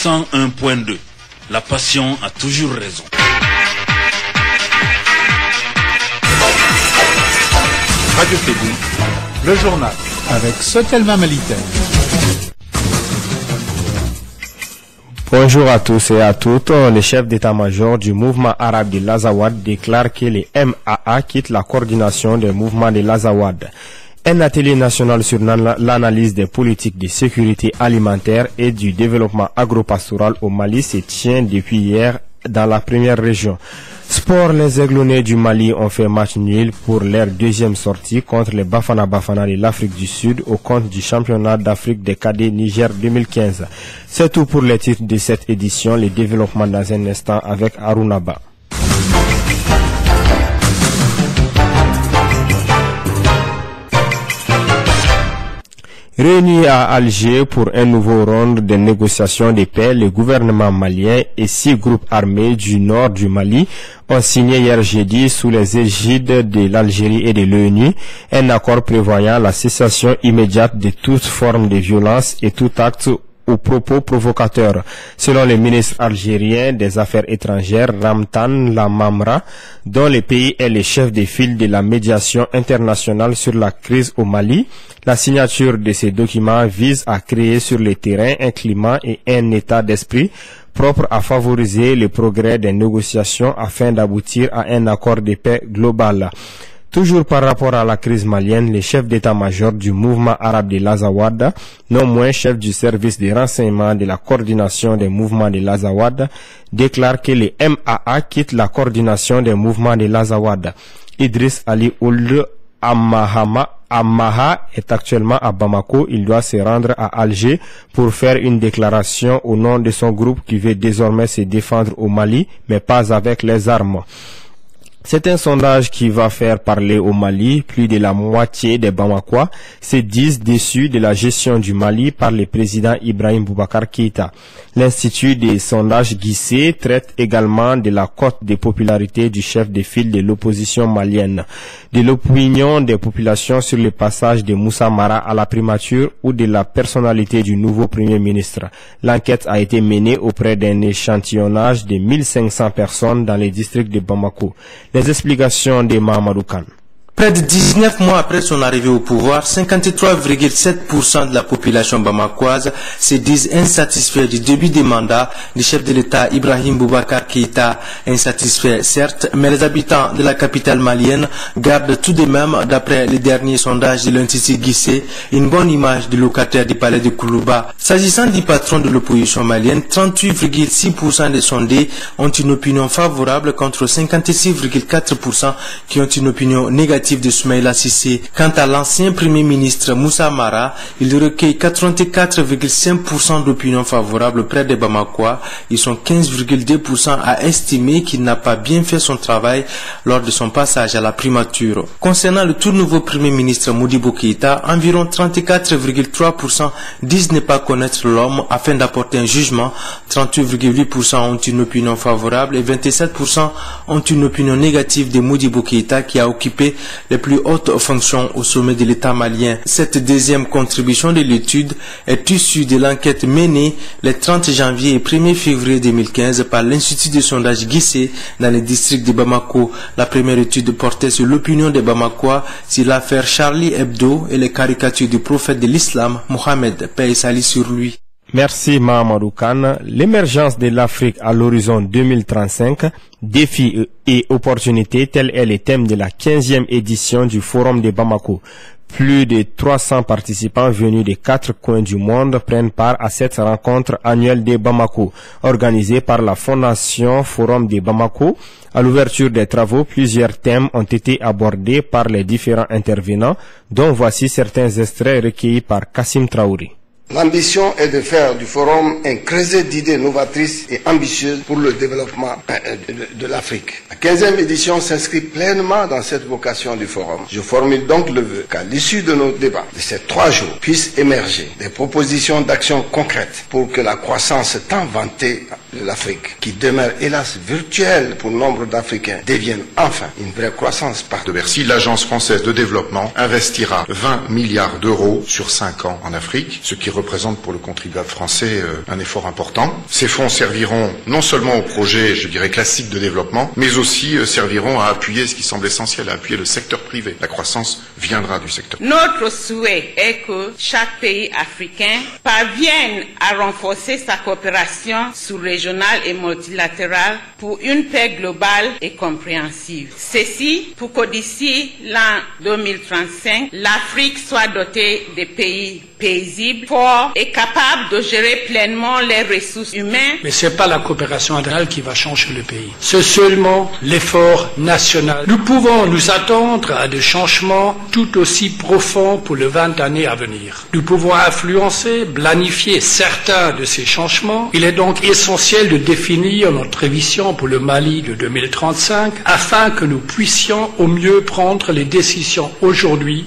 101.2. La passion a toujours raison. Radio Tédou, le journal, avec Sotelma Malitaire. Bonjour à tous et à toutes. Le chef d'état-major du mouvement arabe de l'Azawad déclare que les MAA quittent la coordination des mouvements de l'Azawad. Un atelier national sur l'analyse des politiques de sécurité alimentaire et du développement agropastoral au Mali se tient depuis hier dans la première région. Sport, les Aiglonnés du Mali ont fait match nul pour leur deuxième sortie contre les Bafana Bafana de l'Afrique du Sud au compte du championnat d'Afrique des cadets Niger 2015. C'est tout pour les titres de cette édition. Les développements dans un instant avec Arunaba. Réunis à Alger pour un nouveau round de négociations de paix, le gouvernement malien et 6 groupes armés du nord du Mali ont signé hier jeudi sous les égides de l'Algérie et de l'ONU un accord prévoyant la cessation immédiate de toute forme de violence et tout acte aux propos provocateurs. Selon le ministre algérien des Affaires étrangères, Ramtan Lamamra, dont le pays est le chef de file de la médiation internationale sur la crise au Mali, la signature de ces documents vise à créer sur le terrain un climat et un état d'esprit propre à favoriser le progrès des négociations afin d'aboutir à un accord de paix global. Toujours par rapport à la crise malienne, le chef d'état-major du mouvement arabe de l'Azawad, non moins chef du service de renseignement de la coordination des mouvements de l'Azawad, déclare que les MAA quittent la coordination des mouvements de l'Azawad. Idriss Ali Ould Amaha est actuellement à Bamako. Il doit se rendre à Alger pour faire une déclaration au nom de son groupe qui veut désormais se défendre au Mali, mais pas avec les armes. C'est un sondage qui va faire parler au Mali. Plus de la moitié des Bamakois se disent déçus de la gestion du Mali par le président Ibrahim Boubacar Keïta. L'Institut des sondages Guissé traite également de la cote de popularité du chef de file de l'opposition malienne, de l'opinion des populations sur le passage de Moussa Mara à la primature ou de la personnalité du nouveau Premier ministre. L'enquête a été menée auprès d'un échantillonnage de 1500 personnes dans les districts de Bamako. Les explications de Mahamadou Khan. Près de 19 mois après son arrivée au pouvoir, 53,7% de la population bamakoise se disent insatisfaits du début des mandats du chef de l'État Ibrahim Boubacar Keïta. Insatisfaits certes, mais les habitants de la capitale malienne gardent tout de même, d'après les derniers sondages de l'Institut Guissé, une bonne image du locataire du palais de Koulouba. S'agissant du patron de l'opposition malienne, 38,6% des sondés ont une opinion favorable contre 56,4% qui ont une opinion négative de Soumaïla Cissé. Quant à l'ancien premier ministre Moussa Mara, il recueille 84,5% d'opinions favorables près des Bamakois. Ils sont 15,2% à estimer qu'il n'a pas bien fait son travail lors de son passage à la primature. Concernant le tout nouveau premier ministre Modibo Keïta, environ 34,3% disent ne pas connaître l'homme afin d'apporter un jugement. 38,8% ont une opinion favorable et 27% ont une opinion négative de Modibo Keïta qui a occupé les plus hautes fonctions au sommet de l'État malien. Cette deuxième contribution de l'étude est issue de l'enquête menée les 30 janvier et 1er février 2015 par l'Institut de sondage Guissé dans les districts de Bamako. La première étude portait sur l'opinion des Bamakois sur l'affaire Charlie Hebdo et les caricatures du prophète de l'islam, Mohamed, paix et salut sur lui. Merci Mahamadou Khan. L'émergence de l'Afrique à l'horizon 2035, défis et opportunités, tel est le thème de la 15e édition du Forum de Bamako. Plus de 300 participants venus des 4 coins du monde prennent part à cette rencontre annuelle de Bamako, organisée par la Fondation Forum de Bamako. À l'ouverture des travaux, plusieurs thèmes ont été abordés par les différents intervenants, dont voici certains extraits recueillis par Kassim Traoré. L'ambition est de faire du forum un creuset d'idées novatrices et ambitieuses pour le développement de l'Afrique. La 15e édition s'inscrit pleinement dans cette vocation du forum. Je formule donc le vœu qu'à l'issue de nos débats de ces 3 jours puissent émerger des propositions d'action concrètes pour que la croissance tant vantée de l'Afrique, qui demeure hélas virtuelle pour nombre d'Africains, devienne enfin une vraie croissance par de Bercy, l'Agence française de développement investira 20 milliards d'euros sur 5 ans en Afrique, ce qui représente pour le contribuable français un effort important. Ces fonds serviront non seulement aux projets, je dirais, classiques de développement, mais aussi serviront à appuyer ce qui semble essentiel, à appuyer le secteur privé. La croissance viendra du secteur. Notre souhait est que chaque pays africain parvienne à renforcer sa coopération sous-régionale et multilatérale pour une paix globale et compréhensive. Ceci pour que d'ici l'an 2035, l'Afrique soit dotée de pays paisibles, forts et capables de gérer pleinement les ressources humaines. Mais ce n'est pas la coopération internationale qui va changer le pays. C'est seulement l'effort national. Nous pouvons nous attendre à des changements tout aussi profonds pour les 20 années à venir. Nous pouvons influencer, planifier certains de ces changements. Il est donc essentiel de définir notre vision pour le Mali de 2035 afin que nous puissions au mieux prendre les décisions aujourd'hui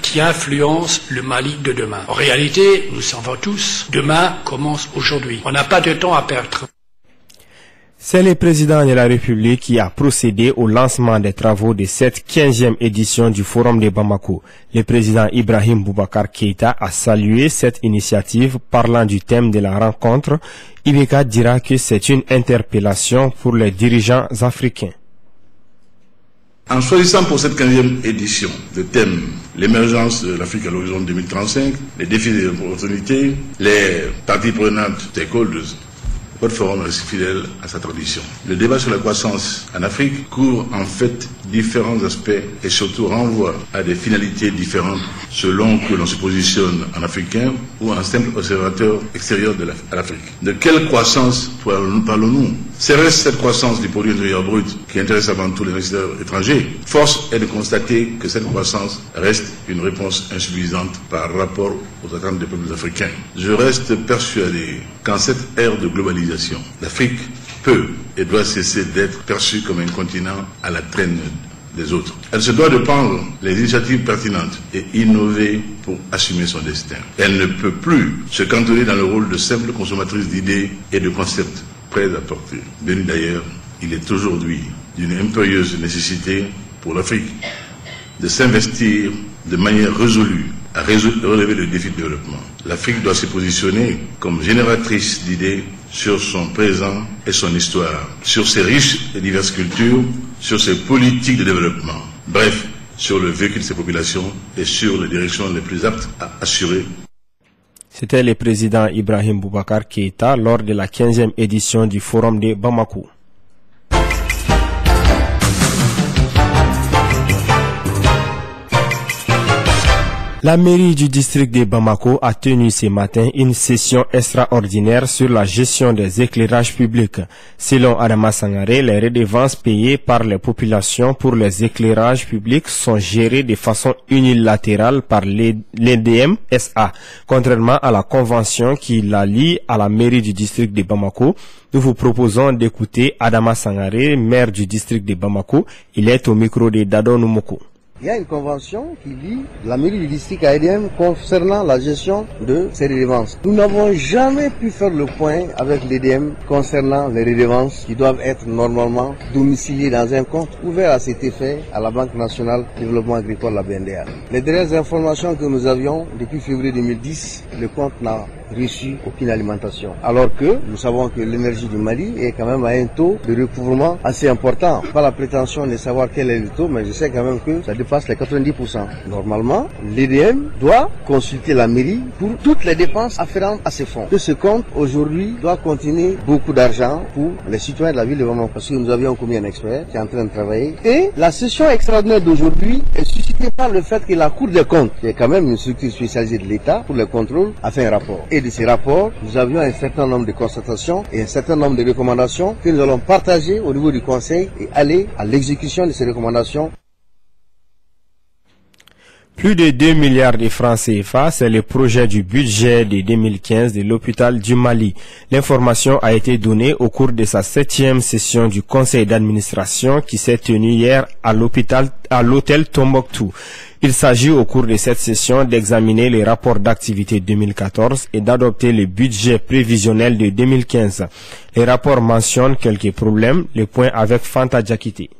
qui influencent le Mali de demain. En réalité, nous savons tous, demain commence aujourd'hui. On n'a pas de temps à perdre. C'est le président de la République qui a procédé au lancement des travaux de cette 15e édition du Forum de Bamako. Le président Ibrahim Boubacar Keïta a salué cette initiative parlant du thème de la rencontre. Ibeka dira que c'est une interpellation pour les dirigeants africains. En choisissant pour cette 15e édition le thème l'émergence de l'Afrique à l'horizon 2035, les défis et les opportunités, les parties prenantes, stakeholders, votre forum reste fidèle à sa tradition. Le débat sur la croissance en Afrique couvre en fait différents aspects et surtout renvoie à des finalités différentes selon que l'on se positionne en africain ou en simple observateur extérieur à l'Afrique. De quelle croissance parlons-nous? C'est cette croissance du produit intérieur brut qui intéresse avant tout les investisseurs étrangers. Force est de constater que cette croissance reste une réponse insuffisante par rapport aux attentes des peuples africains. Je reste persuadé qu'en cette ère de globalisation, l'Afrique peut et doit cesser d'être perçue comme un continent à la traîne des autres. Elle se doit de prendre les initiatives pertinentes et innover pour assumer son destin. Elle ne peut plus se cantonner dans le rôle de simple consommatrice d'idées et de concepts prêts à porter. Bien d'ailleurs, il est aujourd'hui d'une impérieuse nécessité pour l'Afrique de s'investir de manière résolue à relever le défi de développement. L'Afrique doit se positionner comme génératrice d'idées sur son présent et son histoire, sur ses riches et diverses cultures, sur ses politiques de développement, bref, sur le vécu de ses populations et sur les directions les plus aptes à assurer. C'était le président Ibrahim Boubacar Keïta lors de la 15e édition du Forum de Bamako. La mairie du district de Bamako a tenu ce matin une session extraordinaire sur la gestion des éclairages publics. Selon Adama Sangaré, les redevances payées par les populations pour les éclairages publics sont gérées de façon unilatérale par l'EDM SA. Contrairement à la convention qui la lie à la mairie du district de Bamako, nous vous proposons d'écouter Adama Sangaré, maire du district de Bamako. Il est au micro de Dado Numoko. Il y a une convention qui lie la mairie du district à EDM concernant la gestion de ces redevances. Nous n'avons jamais pu faire le point avec l'EDM concernant les redevances qui doivent être normalement domiciliées dans un compte ouvert à cet effet à la Banque nationale de développement agricole, la BNDA. Les dernières informations que nous avions depuis février 2010, le compte n'a reçu aucune alimentation. Alors que nous savons que l'énergie du Mali est quand même à un taux de recouvrement assez important. Pas la prétention de savoir quel est le taux, mais je sais quand même que ça dépasse les 90%. Normalement, l'EDM doit consulter la mairie pour toutes les dépenses afférentes à ces fonds. Que ce compte, aujourd'hui, doit contenir beaucoup d'argent pour les citoyens de la ville de Bamako, parce que nous avions commis un expert qui est en train de travailler. Et la session extraordinaire d'aujourd'hui est suscitée par le fait que la Cour des comptes, qui est quand même une structure spécialisée de l'État pour le contrôle, a fait un rapport. Et de ces rapports, nous avions un certain nombre de constatations et un certain nombre de recommandations que nous allons partager au niveau du Conseil et aller à l'exécution de ces recommandations. Plus de 2 milliards de francs CFA, c'est le projet du budget de 2015 de l'hôpital du Mali. L'information a été donnée au cours de sa 7e session du conseil d'administration qui s'est tenue hier à l'hôtel Tombouctou. Il s'agit au cours de cette session d'examiner les rapports d'activité 2014 et d'adopter le budget prévisionnel de 2015. Les rapports mentionnent quelques problèmes, le point avec Fanta Diakité.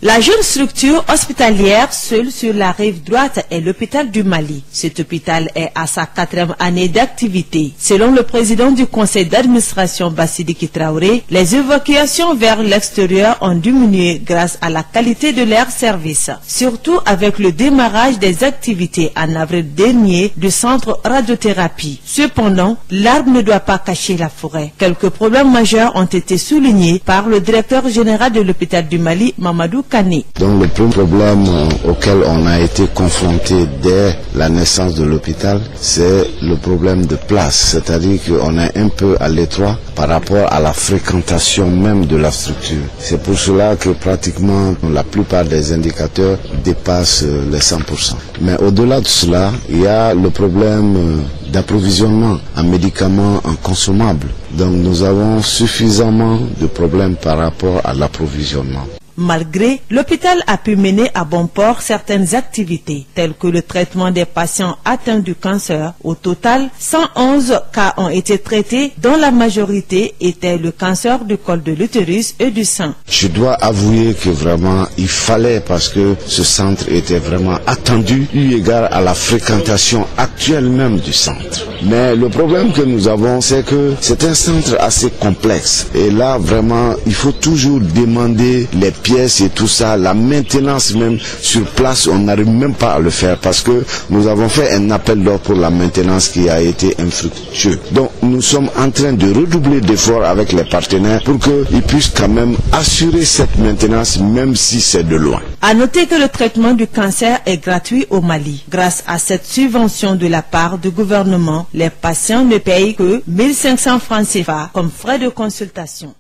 La jeune structure hospitalière seule sur la rive droite est l'hôpital du Mali. Cet hôpital est à sa 4e année d'activité. Selon le président du conseil d'administration Bassidiki Traoré, les évacuations vers l'extérieur ont diminué grâce à la qualité de leur service. Surtout avec le démarrage des activités en avril dernier du centre radiothérapie. Cependant, l'arbre ne doit pas cacher la forêt. Quelques problèmes majeurs ont été soulignés par le directeur général de l'hôpital du Mali, Mamadou Kane. Donc le premier problème auquel on a été confronté dès la naissance de l'hôpital, c'est le problème de place. C'est-à-dire qu'on est un peu à l'étroit par rapport à la fréquentation même de la structure. C'est pour cela que pratiquement la plupart des indicateurs dépassent les 100%. Mais au-delà de cela, il y a le problème d'approvisionnement en médicaments, en consommables. Donc nous avons suffisamment de problèmes par rapport à l'approvisionnement. Malgré, l'hôpital a pu mener à bon port certaines activités, telles que le traitement des patients atteints du cancer. Au total, 111 cas ont été traités, dont la majorité était le cancer du col de l'utérus et du sein. Je dois avouer que vraiment, il fallait, parce que ce centre était vraiment attendu, eu égard à la fréquentation actuelle même du centre. Mais le problème que nous avons, c'est que c'est un centre assez complexe. Et là, vraiment, il faut toujours demander les pièces et tout ça, la maintenance même sur place, on n'arrive même pas à le faire parce que nous avons fait un appel d'ordre pour la maintenance qui a été infructueux. Donc nous sommes en train de redoubler d'efforts avec les partenaires pour qu'ils puissent quand même assurer cette maintenance même si c'est de loin. À noter que le traitement du cancer est gratuit au Mali. Grâce à cette subvention de la part du gouvernement, les patients ne payent que 1500 francs CFA comme frais de consultation.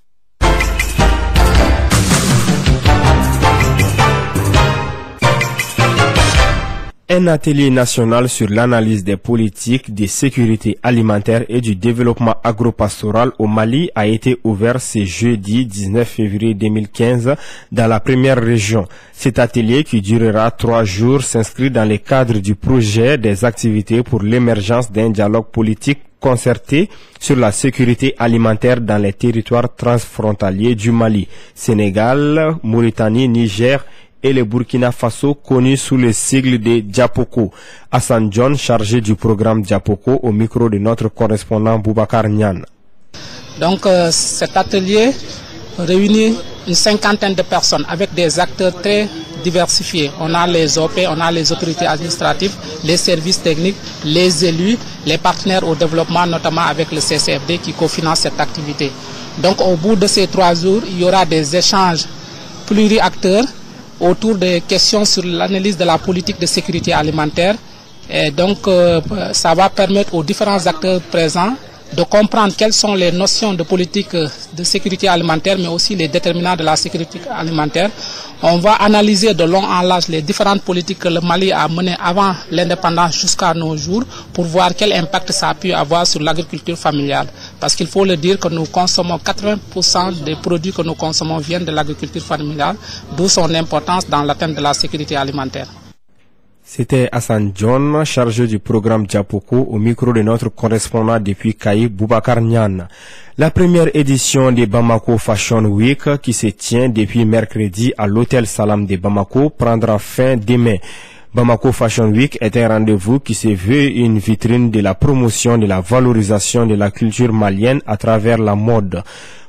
Un atelier national sur l'analyse des politiques de sécurité alimentaire et du développement agropastoral au Mali a été ouvert ce jeudi 19 février 2015 dans la première région. Cet atelier, qui durera 3 jours, s'inscrit dans le cadre du projet des activités pour l'émergence d'un dialogue politique concerté sur la sécurité alimentaire dans les territoires transfrontaliers du Mali, Sénégal, Mauritanie, Niger et le Burkina Faso, connu sous le sigle de Diapoko. Hassan John, chargé du programme Diapoko, au micro de notre correspondant Boubacar Niane. Donc cet atelier réunit une 50aine de personnes avec des acteurs très diversifiés. On a les OP, on a les autorités administratives, les services techniques, les élus, les partenaires au développement, notamment avec le CCFD qui cofinance cette activité. Donc au bout de ces 3 jours, il y aura des échanges pluri-acteurs autour des questions sur l'analyse de la politique de sécurité alimentaire. Et donc, ça va permettre aux différents acteurs présents de comprendre quelles sont les notions de politique de sécurité alimentaire, mais aussi les déterminants de la sécurité alimentaire. On va analyser de long en large les différentes politiques que le Mali a menées avant l'indépendance jusqu'à nos jours pour voir quel impact ça a pu avoir sur l'agriculture familiale. Parce qu'il faut le dire que nous consommons 80% des produits que nous consommons viennent de l'agriculture familiale, d'où son importance dans l'atteinte de la sécurité alimentaire. C'était Hassan John, chargé du programme Diapoko, au micro de notre correspondant depuis Kaï, Boubacar Niane. La première édition de Bamako Fashion Week, qui se tient depuis mercredi à l'hôtel Salam de Bamako, prendra fin demain. Bamako Fashion Week est un rendez-vous qui se veut une vitrine de la promotion de la valorisation de la culture malienne à travers la mode.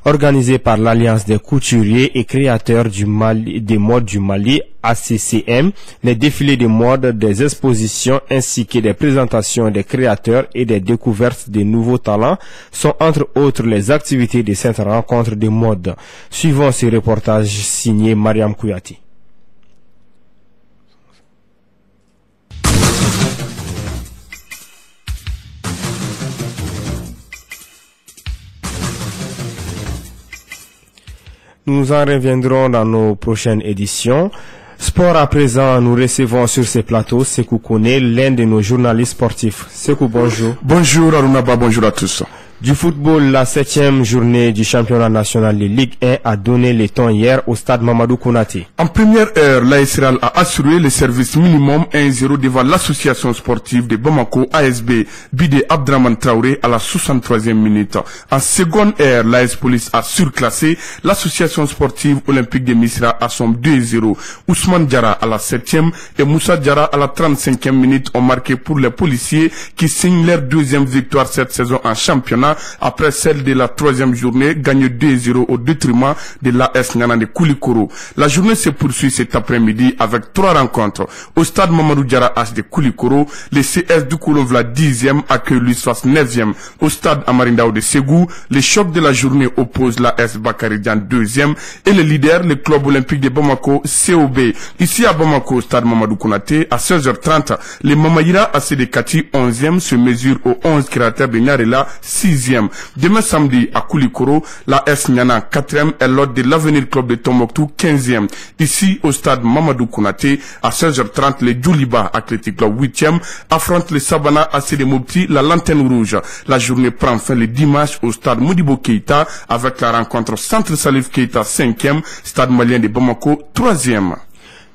Organisé par l'Alliance des couturiers et créateurs des modes du Mali, ACCM, les défilés de mode, des expositions ainsi que des présentations des créateurs et des découvertes de nouveaux talents sont entre autres les activités de cette rencontre de mode. Suivons ce reportage signé Mariam Kouyati. Nous en reviendrons dans nos prochaines éditions. Sport à présent, nous recevons sur ces plateaux Sekou Kone, l'un de nos journalistes sportifs. Sekou, bonjour. Bonjour Arunaba, bonjour à tous. Du football, la 7e journée du championnat national de Ligue 1 a donné le ton hier au stade Mamadou Konaté. En première heure, l'AS Real a assuré le service minimum 1-0 devant l'association sportive de Bamako ASB, Bidé Abdraman Traoré à la 63e minute. En seconde heure, l'AS Police a surclassé l'association sportive olympique de Misra à son 2-0. Ousmane Diarra à la 7e et Moussa Diarra à la 35e minute ont marqué pour les policiers qui signent leur deuxième victoire cette saison en championnat après celle de la 3e journée gagnée 2-0 au détriment de l'AS Niana de Koulikoro. La journée se poursuit cet après-midi avec 3 rencontres. Au stade Mamadou Diarra H de Koulikoro, le CS du Koulovla 10e accueille l'USFAS 9e. Au stade Amarindao de Ségou, le choc de la journée oppose l'AS Bakaridian 2e et le leader, le club olympique de Bamako, COB. Ici à Bamako, au stade Mamadou Konaté, à 16h30, les Mamaïra ACD Kati 11e se mesure au 11 créateurs de Nyarela 6e. Demain samedi à Koulikoro, la S Niana 4e est l'hôte de l'Avenir Club de Tombouctou 15e. Ici au stade Mamadou Konaté, à 16h30, les Djouliba Athletic Club 8e affrontent les Sabana ACD Mopti, la Lanterne Rouge. La journée prend fin le dimanche au stade Modibo Keïta avec la rencontre Centre Salif Keïta 5e, stade malien de Bamako 3e.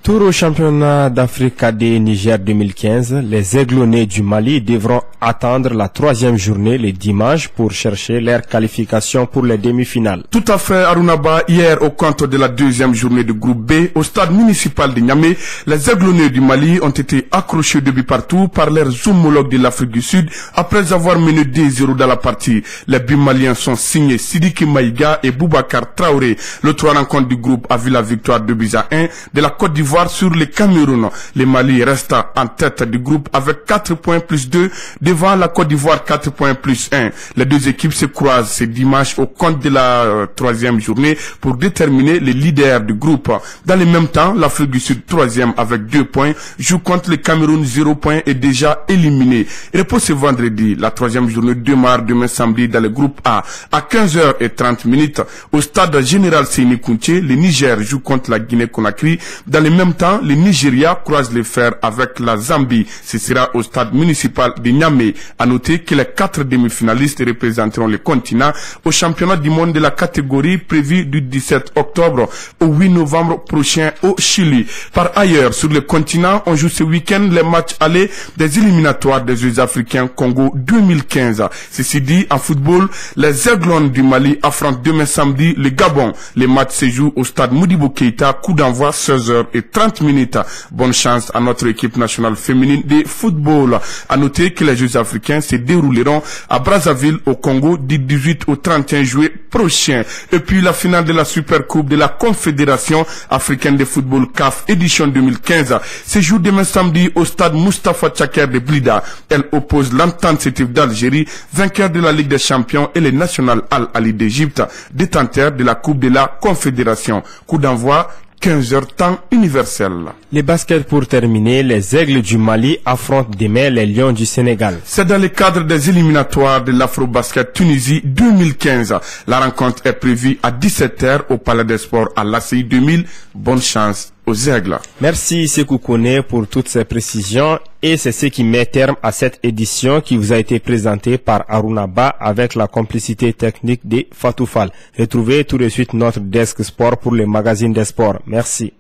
Tour au championnat d'Afrique cadet Niger 2015, les Aiglonnés du Mali devront attendre la 3e journée le dimanche pour chercher leur qualification pour les demi-finales. Tout à fait, Arunaba. Hier, au compte de la 2e journée du groupe B, au stade municipal de Niamey, les Aiglonnés du Mali ont été accrochés de but partout par leurs homologues de l'Afrique du Sud après avoir mené 2-0 dans la partie. Les buts maliens sont signés Sidiki Maïga et Boubacar Traoré. Le 3 rencontres du groupe a vu la victoire 2-1 de la Côte d'Ivoire sur le Cameroun. Le Mali reste en tête du groupe avec 4 points plus 2 devant la Côte d'Ivoire 4 points plus 1. Les deux équipes se croisent ce dimanche au compte de la 3e journée pour déterminer les leaders du groupe. Dans le même temps, l'Afrique du Sud 3e avec 2 points joue contre le Cameroun 0 points et déjà éliminé. Repos ce vendredi, la 3e journée démarre demain samedi dans le groupe A à 15h30 au stade général Séni Kounché. Le Niger joue contre la Guinée-Conakry. Dans le même temps, le Nigeria croise les fers avec la Zambie. Ce sera au stade municipal de Niamey. À noter que les 4 demi-finalistes représenteront le continent au championnat du monde de la catégorie prévu du 17 octobre au 8 novembre prochain au Chili. Par ailleurs, sur le continent, on joue ce week-end les matchs allés des éliminatoires des Jeux africains Congo 2015. Ceci dit, en football, les Aiglons du Mali affrontent demain samedi le Gabon. Les matchs se jouent au stade Modibo Keïta, coup d'envoi 16h30. Bonne chance à notre équipe nationale féminine de football. À noter que les Jeux africains se dérouleront à Brazzaville au Congo du 18 au 31 juillet prochain. Et puis la finale de la Super Coupe de la Confédération africaine de football CAF édition 2015 se joue demain samedi au stade Moustapha Tchaker de Blida. Elle oppose l'Entente Sétif d'Algérie, vainqueur de la Ligue des Champions, et le National Al Ali d'Égypte, détenteur de la Coupe de la Confédération. Coup d'envoi 15h temps universel. Les baskets pour terminer, les Aigles du Mali affrontent demain les Lions du Sénégal. C'est dans le cadre des éliminatoires de l'Afro-Basket Tunisie 2015. La rencontre est prévue à 17h au Palais des Sports à l'ACI 2000. Bonne chance aux Aigles. Merci Sekou Kone pour toutes ces précisions et c'est ce qui met terme à cette édition qui vous a été présentée par Arunaba avec la complicité technique de Fatou Fall. Retrouvez tout de suite notre desk sport pour le magazine des sports. Merci.